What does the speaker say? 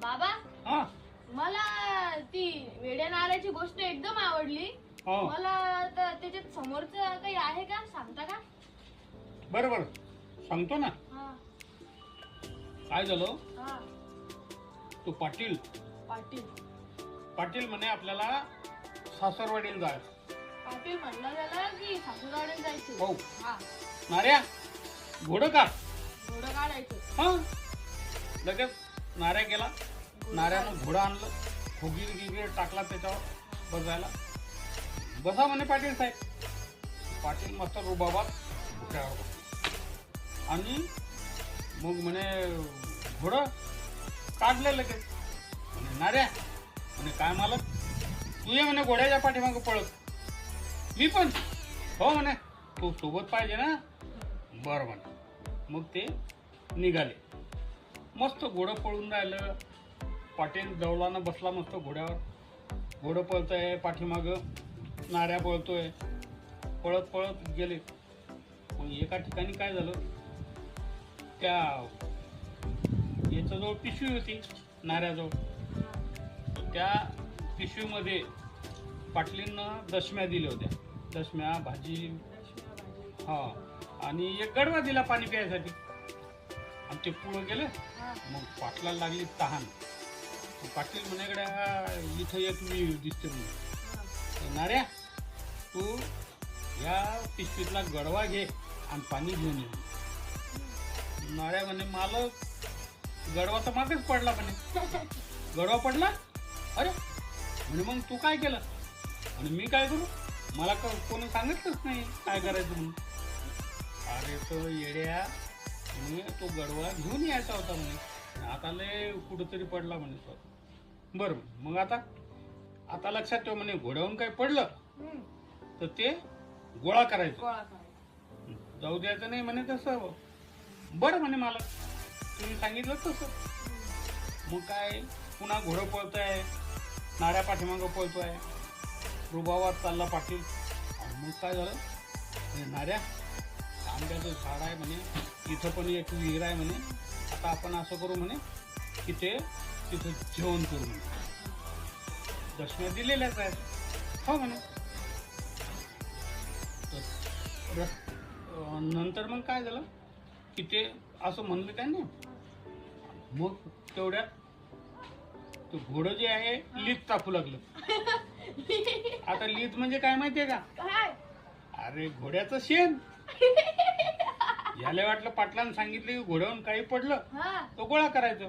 बाबा हा मला ती वेड्या नाऱ्याची गोष्ट एकदम आवडली. हो मला त्याच्यात समोरचं काही आहे का सांगता का? बरोबर सांगतो ना. हा काय झालं हा तो पाटील पाटील पाटील म्हणे आपल्याला सासरवाडीला जायचं. पाटील म्हणलं त्याला की सासूरवाडीला जायचं. हो हा नाऱ्या घोडं का घोडं काढायचं. हा लगेच नाऱ्या गेला. नाऱ्यानं घोडं आणलं, फुगी गिगीर टाकला त्याच्यावर बसायला. बसा म्हणे पाटील साहेब. पाटील मस्त रुबाबात घोड्यावर बसले. आणि मग म्हणे घोडं काढलं लगेच. म्हणे नाऱ्या म्हणे काय मालक तू ये म्हणे घोड्याच्या पाठीमागं पळत. मी पण हो म्हणे तू सोबत पाहिजे ना. बरं म्हणे. मग ते निघाले. मस्त घोडं पळून राहिलं. पाटील जवळानं बसला मस्त घोड्यावर. घोडं पळतंय पाठीमागं, नाऱ्या पळतोय. पळत पळत गेले. मग एका ठिकाणी काय झालं, त्या याच्याजवळ पिशवी होती नाऱ्याजवळ. त्या पिशवीमध्ये पाटलींना दशम्या दिल्या होत्या. दशम्या भाजी हा आणि एक गडवा दिला पाणी प्यायसाठी. आणि ते पुढं गेले. मग पाटलाला लागली तहान. पाटील म्हणाकडे इथं एक विहीर दिसते म्हणून. नाऱ्या तू या पिशवीतला गडवा घे आणि पाणी घेऊन ये. नाऱ्या म्हणे मालक गडवा तर मागच पडला म्हणे. गडवा पडला अरे म्हणे मग तू काय केलं. आणि मी काय करू, मला कोणी सांगितलंच नाही काय करायचं म्हणून. अरे तो येड्या म्हणे तो गडवा घेऊन यायचा होता म्हणे. आता लय कुठंतरी पडला म्हणे तो. बरं मग आता लक्षात ठेव म्हणे घोड्यावरून काही पडलं तर ते गोळा करायचं, जाऊ द्यायचं नाही म्हणे तसं. बरं म्हणे मला तुम्ही सांगितलं तसं. मग काय पुन्हा घोडं पळतोय, नाऱ्या पाठीमागं पळतोय, रुबाबात चालला पाटील. मग काय झालं, नाऱ्या आंब्याचं झाड आहे म्हणे, इथं पण एक विहीर आहे म्हणे. आता आपण असं करू म्हणे की तिथं जेवण करू म्हणे. दशम्या दिलेल्याच आहेत हो म्हणे. नंतर मग काय झालं की ते असं म्हणलं काय ना. मग तेवढ्यात तो घोडं जे आहे लीत टाकू लागलं. आता लीत म्हणजे काय माहितीये का, अरे घोड्याचं शेण. याला वाटलं पाटलानं सांगितलं की घोड्यावरून काही पडलं तो गोळा करायचं.